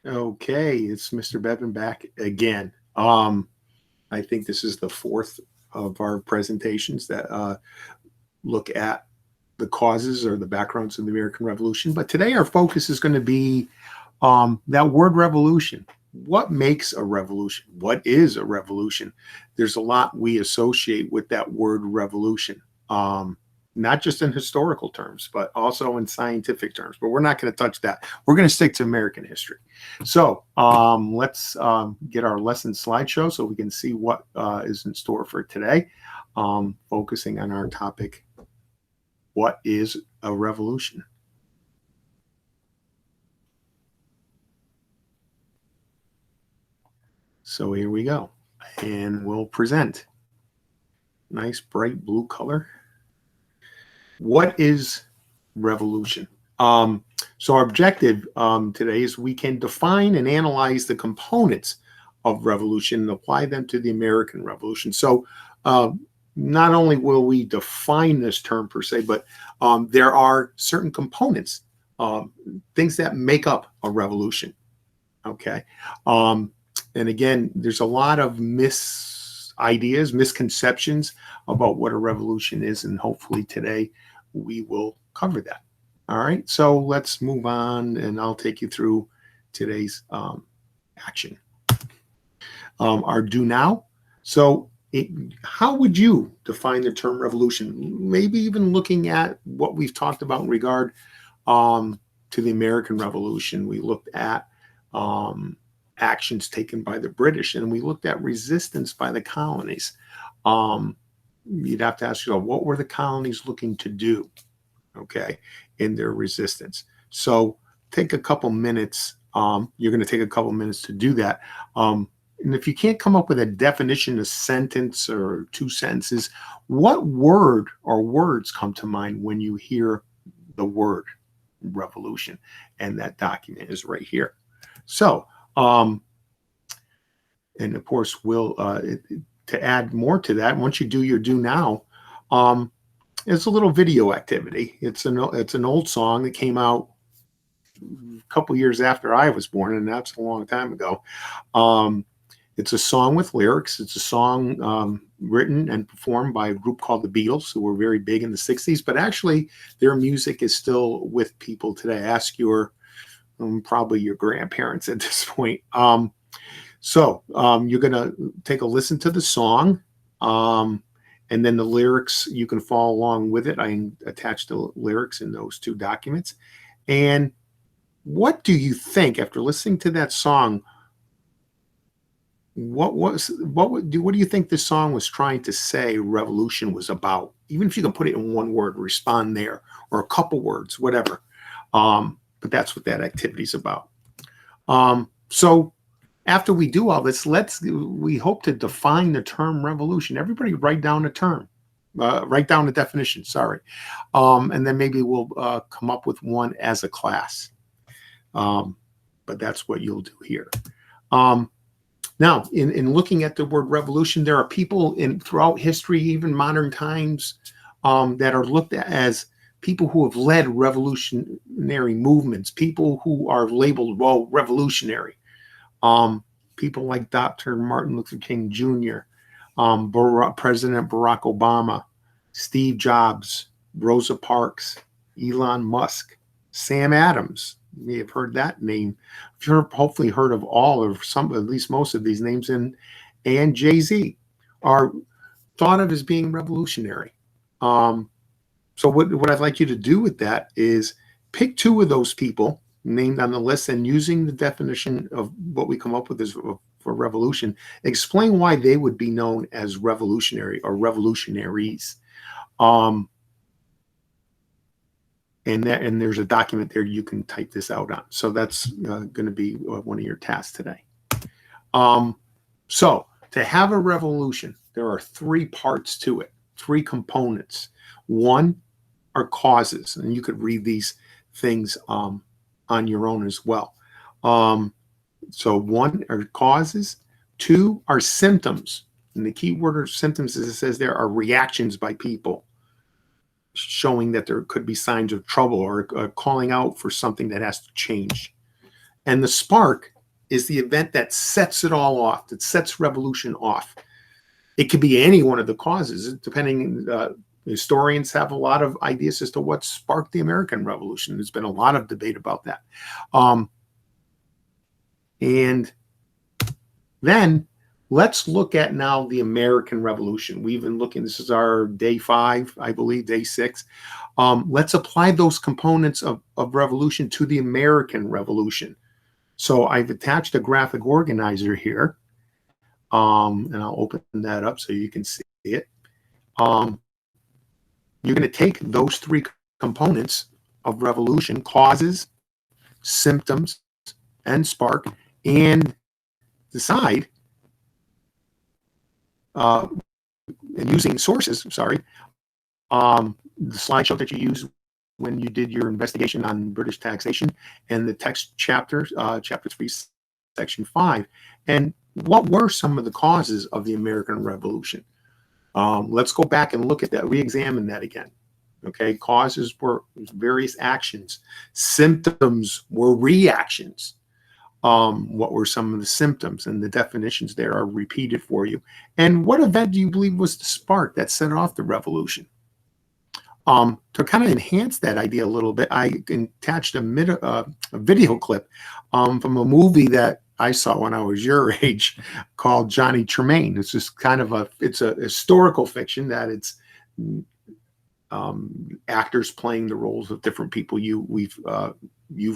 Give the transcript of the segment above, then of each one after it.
Okay, it's Mr. Bevan back again. I think this is the fourth of our presentations that look at the causes or the backgrounds of the American Revolution. But today our focus is going to be that word revolution. What makes a revolution? What is a revolution? There's a lot we associate with that word revolution. Not just in historical terms, but also in scientific terms. But we're not going to touch that. We're going to stick to American history. So let's get our lesson slideshow so we can see what is in store for today, focusing on our topic, what is a revolution? So here we go. And we'll present. Nice bright blue color. What is revolution? So our objective today is we can define and analyze the components of revolution and apply them to the American Revolution. So not only will we define this term per se, but there are certain components, things that make up a revolution. Okay. And again, there's a lot of misconceptions about what a revolution is, and hopefully today we will cover that. All right, so let's move on, and I'll take you through today's action. Our do now. So how would you define the term revolution? Maybe even looking at what we've talked about in regard to the American Revolution. We looked at actions taken by the British, and we looked at resistance by the colonies. You'd have to ask yourself, what were the colonies looking to do, okay, in their resistance? So take a couple minutes. You're going to take a couple minutes to do that. And if you can't come up with a definition, a sentence or two sentences, what word or words come to mind when you hear the word revolution? And that document is right here. So, and of course, we'll to add more to that, once you do your do now, it's a little video activity. It's an old song that came out a couple years after I was born, and that's a long time ago. It's a song with lyrics. It's a song written and performed by a group called the Beatles, who were very big in the 60s, but actually their music is still with people today. Ask your probably your grandparents at this point. So you're going to take a listen to the song, and then the lyrics, you can follow along with it. I attached the lyrics in those two documents. And what do you think, after listening to that song, what do you think the song was trying to say revolution was about? Even if you can put it in one word, respond there, or a couple words, whatever. But that's what that activity is about. So after we do all this, we hope to define the term revolution. Everybody write down a term, write down a definition, sorry. And then maybe we'll come up with one as a class. But that's what you'll do here. Now, in looking at the word revolution, there are people throughout history, even modern times, that are looked at as people who have led revolutionary movements, people who are labeled, well, revolutionary. People like Dr. Martin Luther King Jr., President Barack Obama, Steve Jobs, Rosa Parks, Elon Musk, Sam Adams. You may have heard that name. You've hopefully heard of all or some, at least most of these names, and Jay-Z are thought of as being revolutionary. So what I'd like you to do with that is pick two of those people named on the list, and using the definition of what we come up with for revolution, explain why they would be known as revolutionary or revolutionaries. And there's a document there you can type this out on. So that's going to be one of your tasks today. So to have a revolution, there are three parts to it, three components. One are causes, and you could read these things on your own as well. So one are causes, two are symptoms, and the key word of symptoms, as it says there, are reactions by people, showing that there could be signs of trouble or calling out for something that has to change. And the spark is the event that sets it all off, that sets revolution off. It could be any one of the causes, depending. Historians have a lot of ideas as to what sparked the American Revolution. There's been a lot of debate about that. And then let's look at now the American Revolution. We've been looking, this is our day 5, I believe, day 6. Let's apply those components of revolution to the American Revolution. So I've attached a graphic organizer here, and I'll open that up so you can see it. You're going to take those 3 components of revolution, causes, symptoms, and spark, and decide, and using sources, the slideshow that you used when you did your investigation on British taxation, and the text chapter, chapter 3, section 5. And what were some of the causes of the American Revolution? Let's go back and look at that, re-examine that again. Okay, causes were various actions. Symptoms were reactions. What were some of the symptoms? And the definitions there are repeated for you. And what event do you believe was the spark that set off the revolution? To kind of enhance that idea a little bit, I attached a video clip from a movie that I saw when I was your age called Johnny Tremaine. It's just kind of it's a historical fiction that it's actors playing the roles of different people you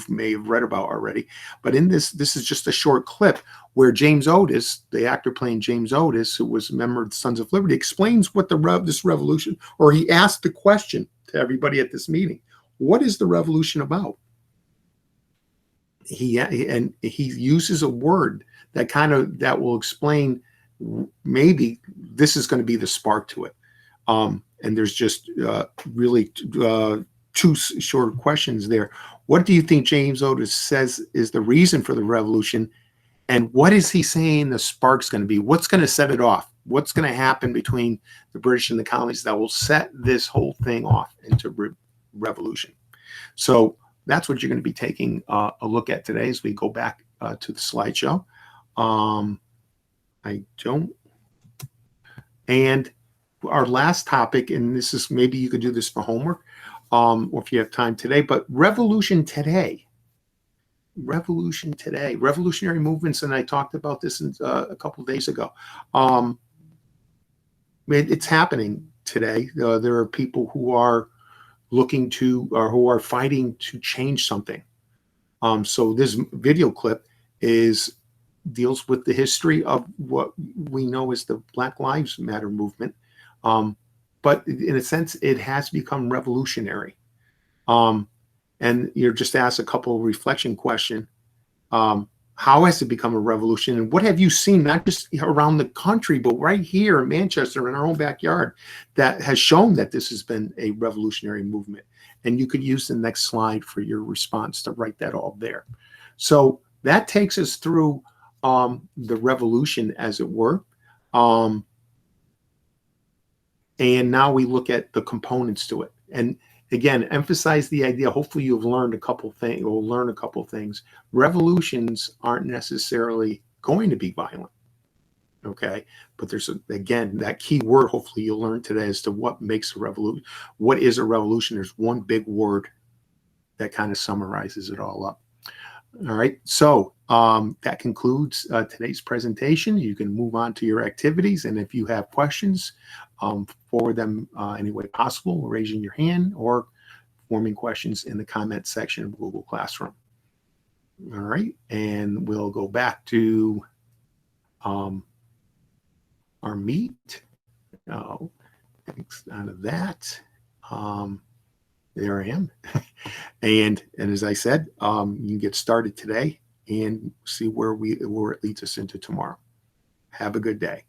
may have read about already. But in this is just a short clip where James Otis, the actor playing James Otis, who was a member of the Sons of Liberty, explains what this revolution, or he asked the question to everybody at this meeting, what is the revolution about? He uses a word that will explain, maybe this is going to be the spark to it. And there's just really 2 short questions there. What do you think James Otis says is the reason for the revolution? And what is he saying the spark's going to be? What's going to set it off? What's going to happen between the British and the colonies that will set this whole thing off into revolution? So that's what you're going to be taking a look at today as we go back to the slideshow. And our last topic, and this is, maybe you could do this for homework, or if you have time today, but revolution today. Revolutionary movements, and I talked about this a couple of days ago. It's happening today. There are people who are looking to, or who are fighting to change something. So this video clip deals with the history of what we know as the Black Lives Matter movement. But in a sense, it has become revolutionary. And you're just asked a couple of reflection questions. How has it become a revolution? And what have you seen, not just around the country, but right here in Manchester, in our own backyard, that has shown that this has been a revolutionary movement? And you could use the next slide for your response to write that all there. So that takes us through the revolution, as it were. And now we look at the components to it. And again, emphasize the idea. Hopefully you've learned a couple things, or learn a couple things. Revolutions aren't necessarily going to be violent. Okay. But there's, again, that key word, hopefully you'll learn today, as to what makes a revolution. What is a revolution? There's one big word that kind of summarizes it all up. All right. So that concludes today's presentation. You can move on to your activities. And if you have questions, forward them any way possible, raising your hand or forming questions in the comment section of Google Classroom. All right. And we'll go back to our meet. Thanks out of that. There I am. and as I said, you can get started today and see where it leads us into tomorrow. Have a good day.